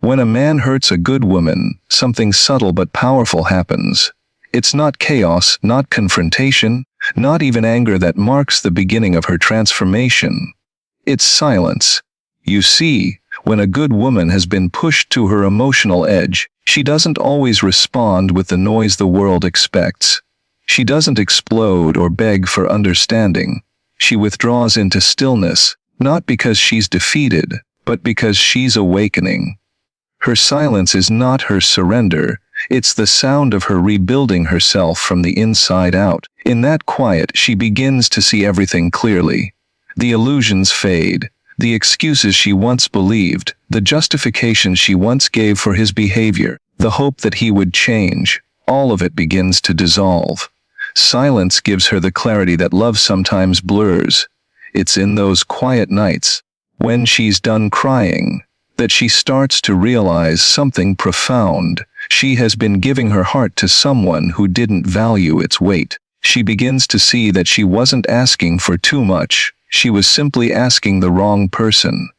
When a man hurts a good woman, something subtle but powerful happens. It's not chaos, not confrontation, not even anger that marks the beginning of her transformation. It's silence. You see, when a good woman has been pushed to her emotional edge, she doesn't always respond with the noise the world expects. She doesn't explode or beg for understanding. She withdraws into stillness, not because she's defeated, but because she's awakening. Her silence is not her surrender, it's the sound of her rebuilding herself from the inside out. In that quiet, she begins to see everything clearly. The illusions fade. The excuses she once believed, the justifications she once gave for his behavior, the hope that he would change, all of it begins to dissolve. Silence gives her the clarity that love sometimes blurs. It's in those quiet nights, when she's done crying, that she starts to realize something profound. She has been giving her heart to someone who didn't value its weight. She begins to see that she wasn't asking for too much. She was simply asking the wrong person.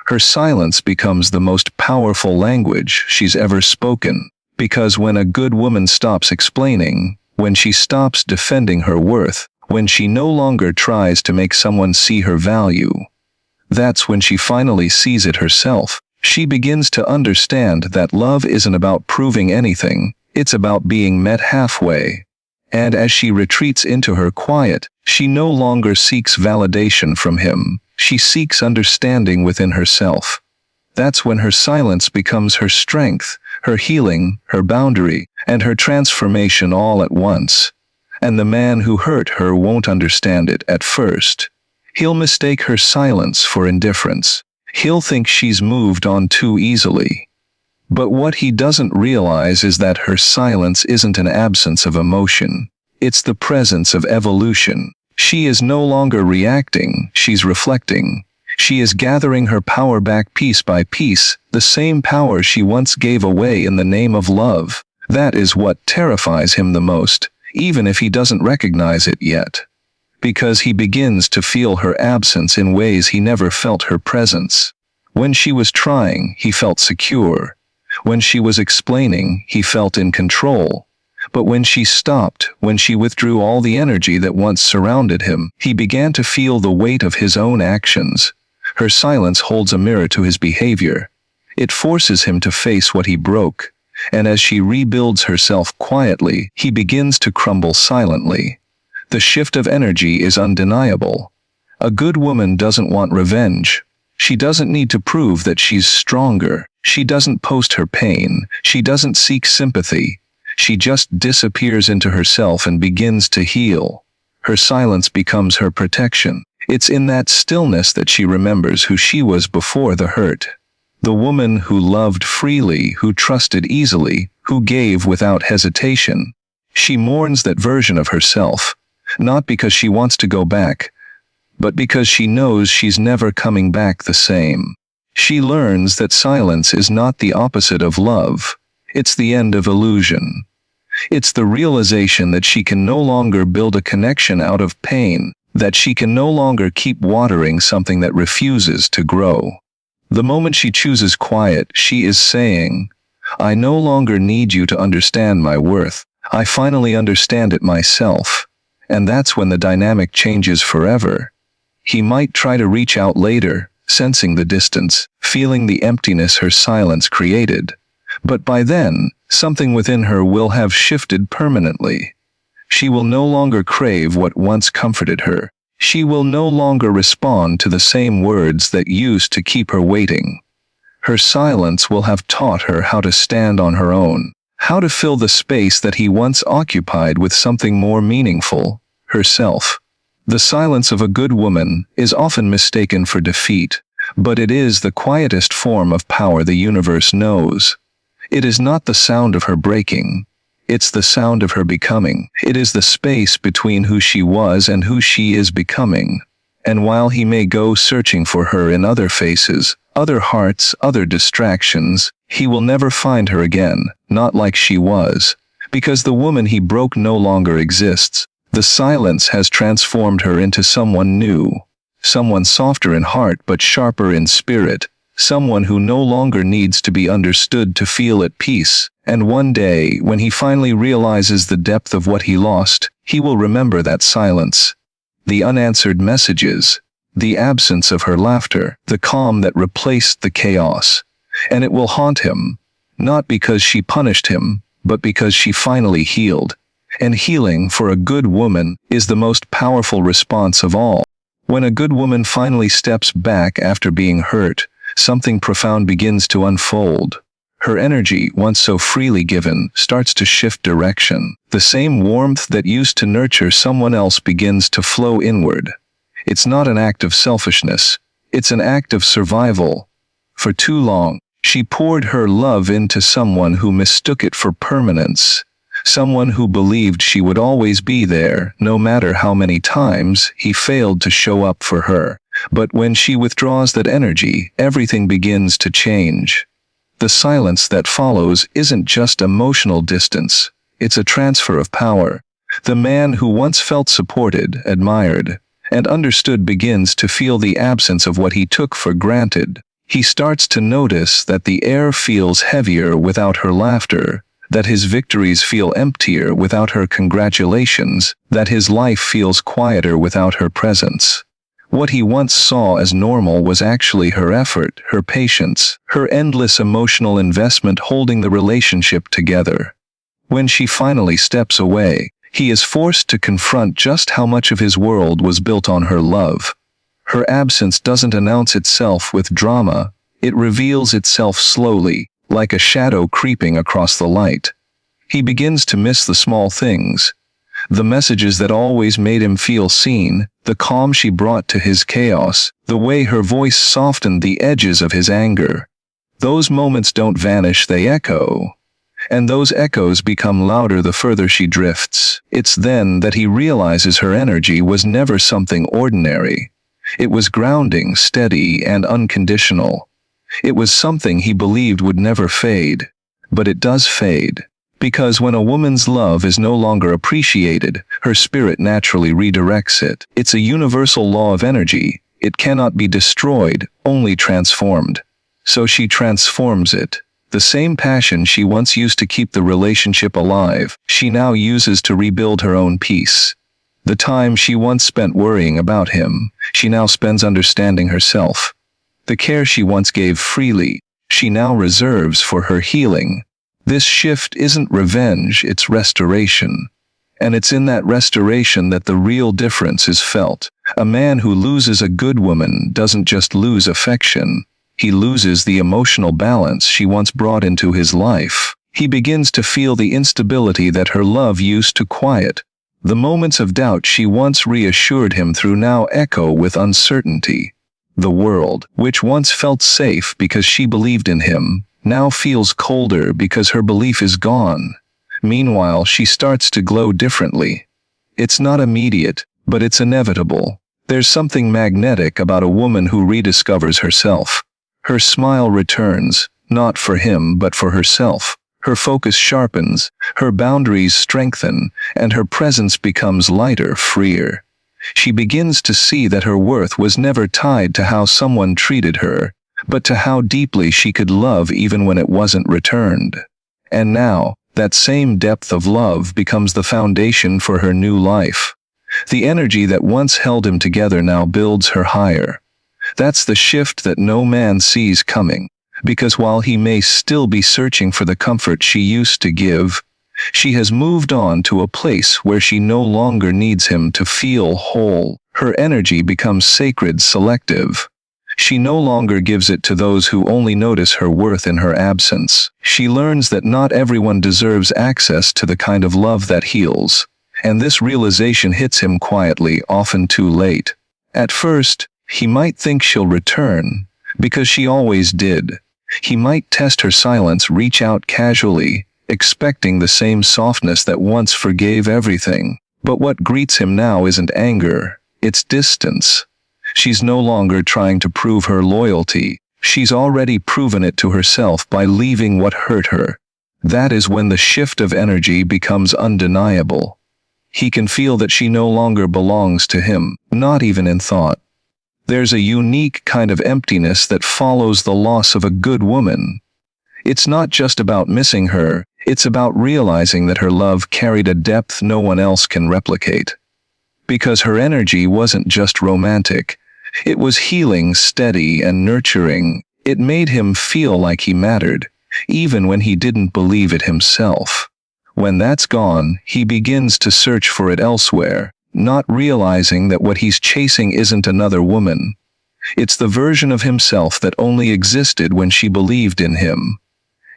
Her silence becomes the most powerful language she's ever spoken, because when a good woman stops explaining, when she stops defending her worth, when she no longer tries to make someone see her value, that's when she finally sees it herself. She begins to understand that love isn't about proving anything, it's about being met halfway. And as she retreats into her quiet, she no longer seeks validation from him, she seeks understanding within herself. That's when her silence becomes her strength, her healing, her boundary, and her transformation all at once. And the man who hurt her won't understand it at first. He'll mistake her silence for indifference. He'll think she's moved on too easily. But what he doesn't realize is that her silence isn't an absence of emotion. It's the presence of evolution. She is no longer reacting, she's reflecting. She is gathering her power back piece by piece, the same power she once gave away in the name of love. That is what terrifies him the most, even if he doesn't recognize it yet. Because he begins to feel her absence in ways he never felt her presence. When she was trying, he felt secure. When she was explaining, he felt in control. But when she stopped, when she withdrew all the energy that once surrounded him, he began to feel the weight of his own actions. Her silence holds a mirror to his behavior. It forces him to face what he broke. And as she rebuilds herself quietly, he begins to crumble silently. The shift of energy is undeniable. A good woman doesn't want revenge. She doesn't need to prove that she's stronger. She doesn't post her pain. She doesn't seek sympathy. She just disappears into herself and begins to heal. Her silence becomes her protection. It's in that stillness that she remembers who she was before the hurt. The woman who loved freely, who trusted easily, who gave without hesitation. She mourns that version of herself. Not because she wants to go back, but because she knows she's never coming back the same. She learns that silence is not the opposite of love. It's the end of illusion. It's the realization that she can no longer build a connection out of pain, that she can no longer keep watering something that refuses to grow. The moment she chooses quiet, she is saying, "I no longer need you to understand my worth. I finally understand it myself." And that's when the dynamic changes forever. He might try to reach out later, sensing the distance, feeling the emptiness her silence created. But by then, something within her will have shifted permanently. She will no longer crave what once comforted her. She will no longer respond to the same words that used to keep her waiting. Her silence will have taught her how to stand on her own, how to fill the space that he once occupied with something more meaningful, herself. The silence of a good woman is often mistaken for defeat, but it is the quietest form of power the universe knows. It is not the sound of her breaking. It's the sound of her becoming. It is the space between who she was and who she is becoming. And while he may go searching for her in other faces, other hearts, other distractions, he will never find her again, not like she was. Because the woman he broke no longer exists. The silence has transformed her into someone new. Someone softer in heart but sharper in spirit. someone who no longer needs to be understood to feel at peace. And one day, when he finally realizes the depth of what he lost, he will remember that silence, the unanswered messages, the absence of her laughter, the calm that replaced the chaos. And it will haunt him, not because she punished him, but because she finally healed. And healing, for a good woman, is the most powerful response of all. When a good woman finally steps back after being hurt, something profound begins to unfold. Her energy, once so freely given, starts to shift direction. The same warmth that used to nurture someone else begins to flow inward. It's not an act of selfishness, it's an act of survival. For too long, she poured her love into someone who mistook it for permanence. Someone who believed she would always be there, no matter how many times he failed to show up for her. But when she withdraws that energy, everything begins to change. The silence that follows isn't just emotional distance, it's a transfer of power. The man who once felt supported, admired, and understood begins to feel the absence of what he took for granted. He starts to notice that the air feels heavier without her laughter, that his victories feel emptier without her congratulations, that his life feels quieter without her presence. What he once saw as normal was actually her effort, her patience, her endless emotional investment holding the relationship together. When she finally steps away, he is forced to confront just how much of his world was built on her love. Her absence doesn't announce itself with drama, it reveals itself slowly, like a shadow creeping across the light. He begins to miss the small things, the messages that always made him feel seen, the calm she brought to his chaos, the way her voice softened the edges of his anger. Those moments don't vanish, they echo. And those echoes become louder the further she drifts. It's then that he realizes her energy was never something ordinary. It was grounding, steady, and unconditional. It was something he believed would never fade. But it does fade. Because when a woman's love is no longer appreciated, her spirit naturally redirects it. It's a universal law of energy. It cannot be destroyed, only transformed. So she transforms it. The same passion she once used to keep the relationship alive, she now uses to rebuild her own peace. The time she once spent worrying about him, she now spends understanding herself. The care she once gave freely, she now reserves for her healing. This shift isn't revenge, it's restoration. And it's in that restoration that the real difference is felt. A man who loses a good woman doesn't just lose affection. He loses the emotional balance she once brought into his life. He begins to feel the instability that her love used to quiet. The moments of doubt she once reassured him through now echo with uncertainty. The world, which once felt safe because she believed in him, now feels colder because her belief is gone. Meanwhile, she starts to glow differently. It's not immediate, but it's inevitable. There's something magnetic about a woman who rediscovers herself. Her smile returns, not for him but for herself. Her focus sharpens, her boundaries strengthen, and her presence becomes lighter, freer. She begins to see that her worth was never tied to how someone treated her, but to how deeply she could love even when it wasn't returned. And now, that same depth of love becomes the foundation for her new life. The energy that once held him together now builds her higher. That's the shift that no man sees coming, because while he may still be searching for the comfort she used to give, she has moved on to a place where she no longer needs him to feel whole. Her energy becomes sacred, selective. She no longer gives it to those who only notice her worth in her absence. She learns that not everyone deserves access to the kind of love that heals, and this realization hits him quietly, often too late. At first, he might think she'll return, because she always did. He might test her silence, reach out casually, expecting the same softness that once forgave everything. But what greets him now isn't anger, it's distance. She's no longer trying to prove her loyalty. She's already proven it to herself by leaving what hurt her. That is when the shift of energy becomes undeniable. He can feel that she no longer belongs to him, not even in thought. There's a unique kind of emptiness that follows the loss of a good woman. It's not just about missing her, it's about realizing that her love carried a depth no one else can replicate. Because her energy wasn't just romantic, it was healing, steady, and nurturing. It made him feel like he mattered, even when he didn't believe it himself. When that's gone, he begins to search for it elsewhere, not realizing that what he's chasing isn't another woman. It's the version of himself that only existed when she believed in him.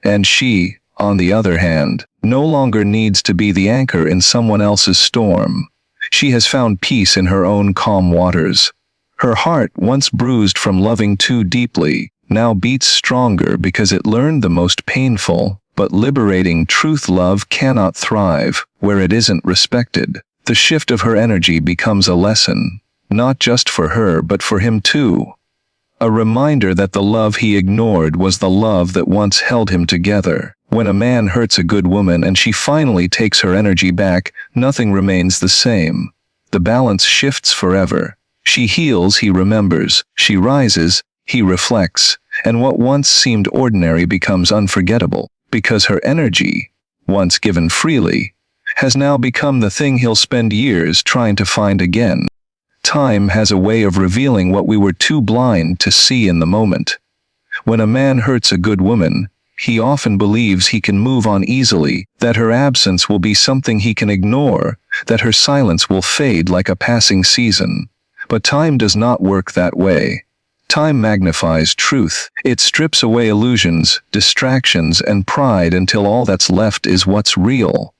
And she, on the other hand, no longer needs to be the anchor in someone else's storm. She has found peace in her own calm waters. Her heart, once bruised from loving too deeply, now beats stronger because it learned the most painful, but liberating truth: love cannot thrive where it isn't respected. The shift of her energy becomes a lesson, not just for her but for him too. A reminder that the love he ignored was the love that once held him together. When a man hurts a good woman and she finally takes her energy back, nothing remains the same. The balance shifts forever. She heals, he remembers. She rises, he reflects. And what once seemed ordinary becomes unforgettable, because her energy, once given freely, has now become the thing he'll spend years trying to find again. Time has a way of revealing what we were too blind to see in the moment. When a man hurts a good woman, he often believes he can move on easily, that her absence will be something he can ignore, that her silence will fade like a passing season. But time does not work that way. Time magnifies truth. It strips away illusions, distractions, and pride until all that's left is what's real.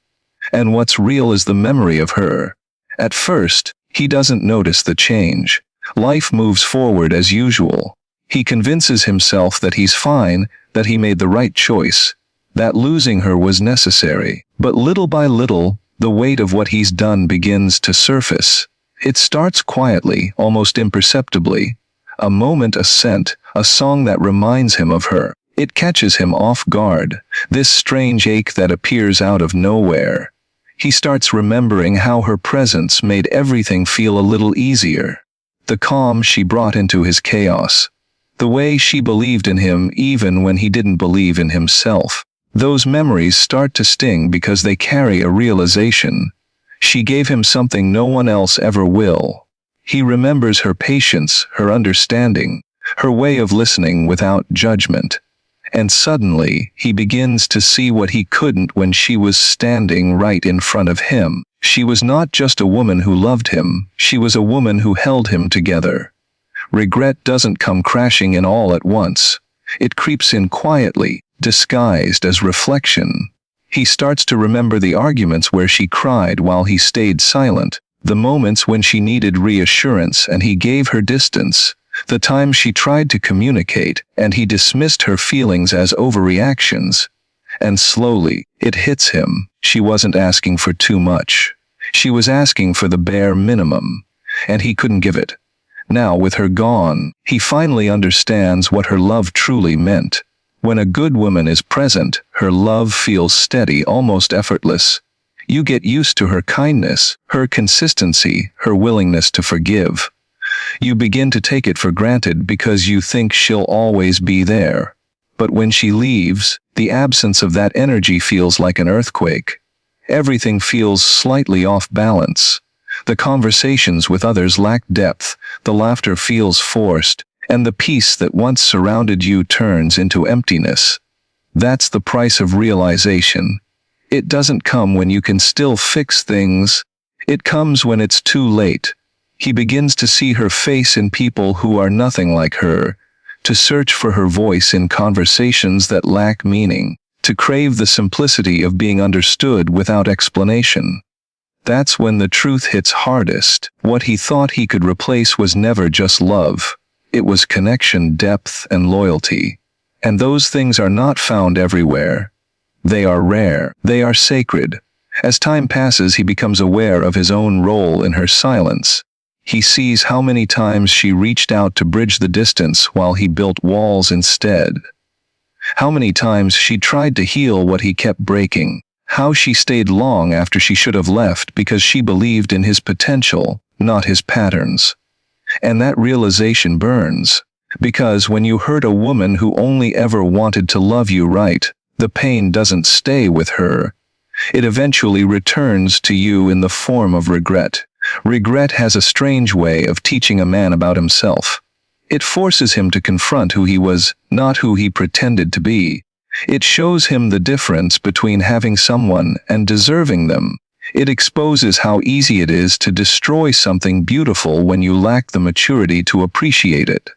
And what's real is the memory of her. At first, he doesn't notice the change. Life moves forward as usual. He convinces himself that he's fine, that he made the right choice, that losing her was necessary. But little by little, the weight of what he's done begins to surface. It starts quietly, almost imperceptibly. A moment, a scent, a song that reminds him of her. It catches him off guard, this strange ache that appears out of nowhere. He starts remembering how her presence made everything feel a little easier. The calm she brought into his chaos. The way she believed in him even when he didn't believe in himself. Those memories start to sting because they carry a realization. She gave him something no one else ever will. He remembers her patience, her understanding, her way of listening without judgment. And suddenly, he begins to see what he couldn't when she was standing right in front of him. She was not just a woman who loved him, she was a woman who held him together. Regret doesn't come crashing in all at once. It creeps in quietly, disguised as reflection. He starts to remember the arguments where she cried while he stayed silent, the moments when she needed reassurance and he gave her distance, the times she tried to communicate and he dismissed her feelings as overreactions. And slowly, it hits him. She wasn't asking for too much. She was asking for the bare minimum, and he couldn't give it. Now, with her gone, he finally understands what her love truly meant. When a good woman is present, her love feels steady, almost effortless. You get used to her kindness, her consistency, her willingness to forgive. You begin to take it for granted because you think she'll always be there. But when she leaves, the absence of that energy feels like an earthquake. Everything feels slightly off balance. The conversations with others lack depth, the laughter feels forced, and the peace that once surrounded you turns into emptiness. That's the price of realization. It doesn't come when you can still fix things. It comes when it's too late. He begins to see her face in people who are nothing like her, to search for her voice in conversations that lack meaning, to crave the simplicity of being understood without explanation. That's when the truth hits hardest. What he thought he could replace was never just love. It was connection, depth, and loyalty. And those things are not found everywhere. They are rare. They are sacred. As time passes, he becomes aware of his own role in her silence. He sees how many times she reached out to bridge the distance while he built walls instead. How many times she tried to heal what he kept breaking. How she stayed long after she should have left because she believed in his potential, not his patterns. And that realization burns. Because when you hurt a woman who only ever wanted to love you right, the pain doesn't stay with her. It eventually returns to you in the form of regret. Regret has a strange way of teaching a man about himself. It forces him to confront who he was, not who he pretended to be. It shows him the difference between having someone and deserving them. It exposes how easy it is to destroy something beautiful when you lack the maturity to appreciate it.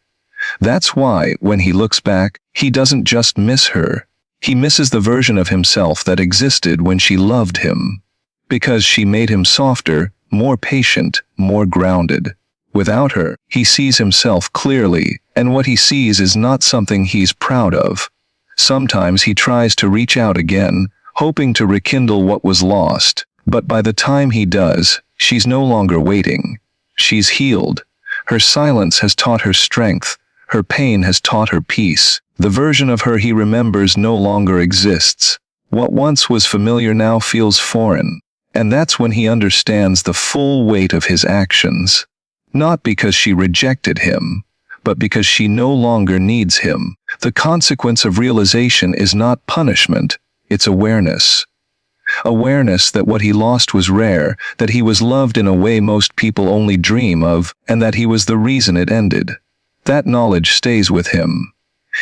That's why, when he looks back, he doesn't just miss her. He misses the version of himself that existed when she loved him. Because she made him softer, more patient, more grounded. Without her, he sees himself clearly, and what he sees is not something he's proud of. Sometimes he tries to reach out again, hoping to rekindle what was lost, but by the time he does, she's no longer waiting. She's healed. Her silence has taught her strength. Her pain has taught her peace. The version of her he remembers no longer exists. What once was familiar now feels foreign. And that's when he understands the full weight of his actions. Not because she rejected him, but because she no longer needs him. The consequence of realization is not punishment, it's awareness. Awareness that what he lost was rare, that he was loved in a way most people only dream of, and that he was the reason it ended. That knowledge stays with him.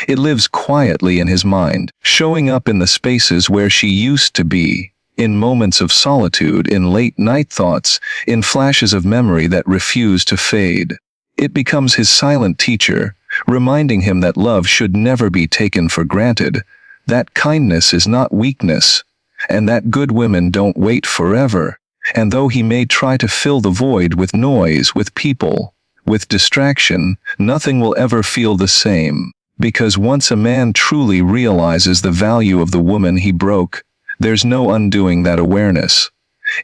It lives quietly in his mind, showing up in the spaces where she used to be, in moments of solitude, in late-night thoughts, in flashes of memory that refuse to fade. It becomes his silent teacher, reminding him that love should never be taken for granted, that kindness is not weakness, and that good women don't wait forever. And though he may try to fill the void with noise, with people, with distraction, nothing will ever feel the same. Because once a man truly realizes the value of the woman he broke, there's no undoing that awareness.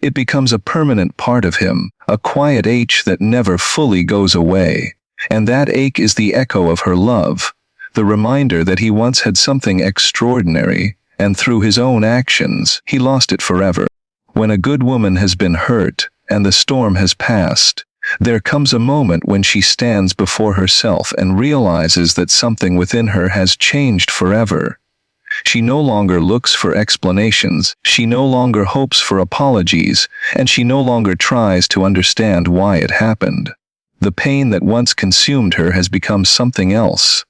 It becomes a permanent part of him, a quiet ache that never fully goes away. And that ache is the echo of her love, the reminder that he once had something extraordinary, and through his own actions, he lost it forever. When a good woman has been hurt, and the storm has passed, there comes a moment when she stands before herself and realizes that something within her has changed forever. She no longer looks for explanations, she no longer hopes for apologies, and she no longer tries to understand why it happened. The pain that once consumed her has become something else.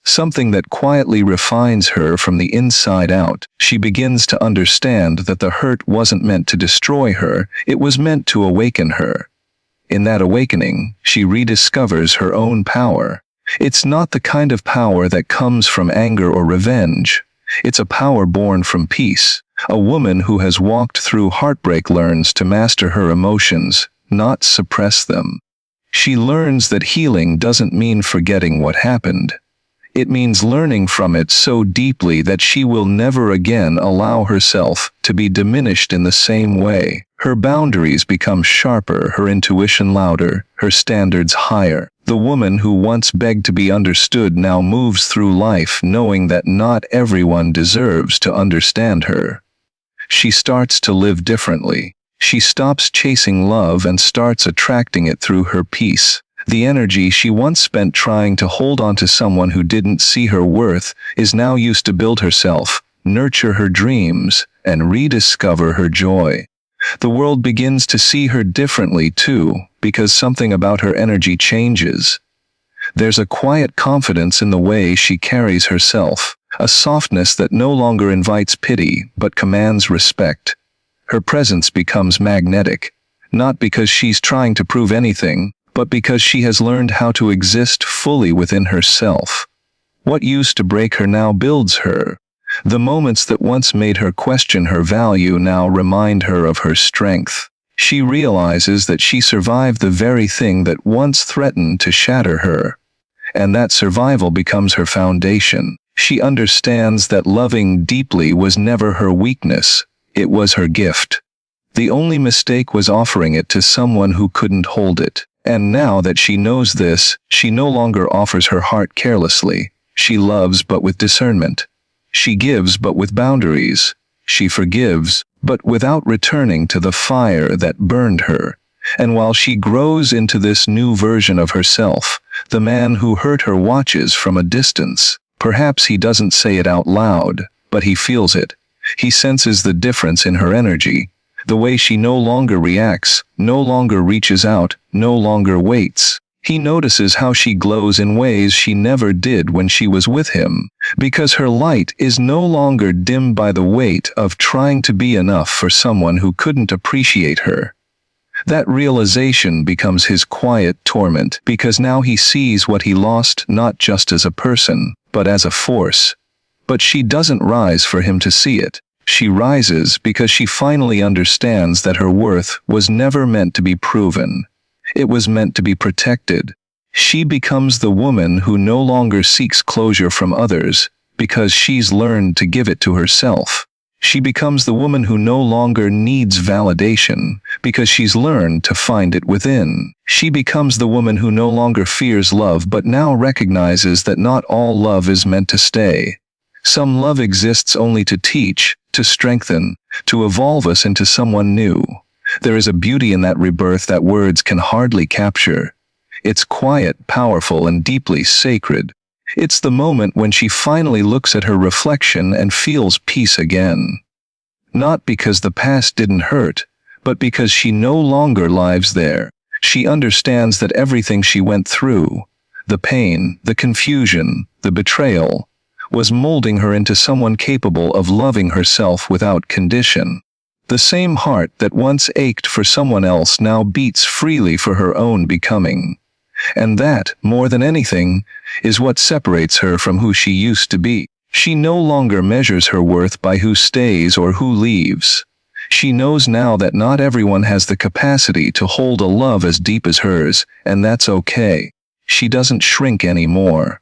Something that quietly refines her from the inside out. She begins to understand that the hurt wasn't meant to destroy her, it was meant to awaken her. In that awakening, she rediscovers her own power. It's not the kind of power that comes from anger or revenge. It's a power born from peace. A woman who has walked through heartbreak learns to master her emotions, not suppress them. She learns that healing doesn't mean forgetting what happened. It means learning from it so deeply that she will never again allow herself to be diminished in the same way. Her boundaries become sharper, her intuition louder, her standards higher. The woman who once begged to be understood now moves through life knowing that not everyone deserves to understand her. She starts to live differently. She stops chasing love and starts attracting it through her peace. The energy she once spent trying to hold on to someone who didn't see her worth is now used to build herself, nurture her dreams, and rediscover her joy. The world begins to see her differently too, because something about her energy changes. There's a quiet confidence in the way she carries herself, a softness that no longer invites pity but commands respect. Her presence becomes magnetic, not because she's trying to prove anything, but because she has learned how to exist fully within herself. What used to break her now builds her. The moments that once made her question her value now remind her of her strength. She realizes that she survived the very thing that once threatened to shatter her. And that survival becomes her foundation. She understands that loving deeply was never her weakness, it was her gift. The only mistake was offering it to someone who couldn't hold it. And now that she knows this, she no longer offers her heart carelessly. She loves but with discernment. She gives but with boundaries. She forgives, but without returning to the fire that burned her. And while she grows into this new version of herself, the man who hurt her watches from a distance. Perhaps he doesn't say it out loud, but he feels it. He senses the difference in her energy, the way she no longer reacts, no longer reaches out, no longer waits. He notices how she glows in ways she never did when she was with him, because her light is no longer dimmed by the weight of trying to be enough for someone who couldn't appreciate her. That realization becomes his quiet torment, because now he sees what he lost not just as a person, but as a force. But she doesn't rise for him to see it. She rises because she finally understands that her worth was never meant to be proven. It was meant to be protected. She becomes the woman who no longer seeks closure from others, because she's learned to give it to herself. She becomes the woman who no longer needs validation, because she's learned to find it within. She becomes the woman who no longer fears love but now recognizes that not all love is meant to stay. Some love exists only to teach, to strengthen, to evolve us into someone new. There is a beauty in that rebirth that words can hardly capture. It's quiet, powerful, and deeply sacred. It's the moment when she finally looks at her reflection and feels peace again. Not because the past didn't hurt, but because she no longer lives there. She understands that everything she went through, the pain, the confusion, the betrayal, was molding her into someone capable of loving herself without condition. The same heart that once ached for someone else now beats freely for her own becoming. And that, more than anything, is what separates her from who she used to be. She no longer measures her worth by who stays or who leaves. She knows now that not everyone has the capacity to hold a love as deep as hers, and that's okay. She doesn't shrink anymore.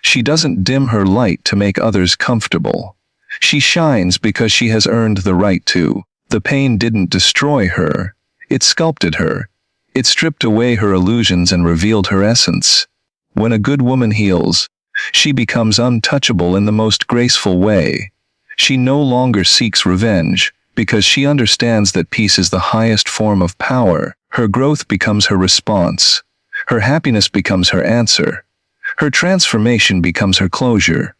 She doesn't dim her light to make others comfortable. She shines because she has earned the right to. The pain didn't destroy her. It sculpted her. It stripped away her illusions and revealed her essence. When a good woman heals, she becomes untouchable in the most graceful way. She no longer seeks revenge, because she understands that peace is the highest form of power. Her growth becomes her response. Her happiness becomes her answer. Her transformation becomes her closure.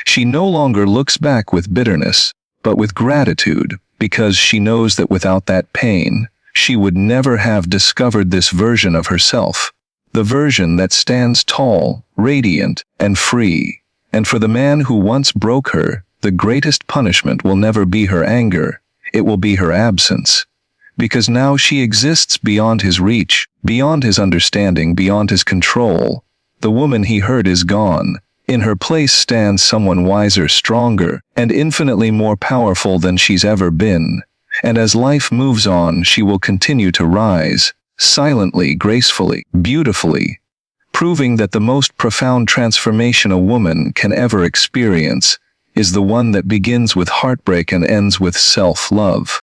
She no longer looks back with bitterness, but with gratitude, because she knows that without that pain, she would never have discovered this version of herself, the version that stands tall, radiant, and free. And for the man who once broke her, the greatest punishment will never be her anger, it will be her absence. Because now she exists beyond his reach, beyond his understanding, beyond his control. The woman he hurt is gone. In her place stands someone wiser, stronger, and infinitely more powerful than she's ever been. And as life moves on, she will continue to rise, silently, gracefully, beautifully, proving that the most profound transformation a woman can ever experience is the one that begins with heartbreak and ends with self-love.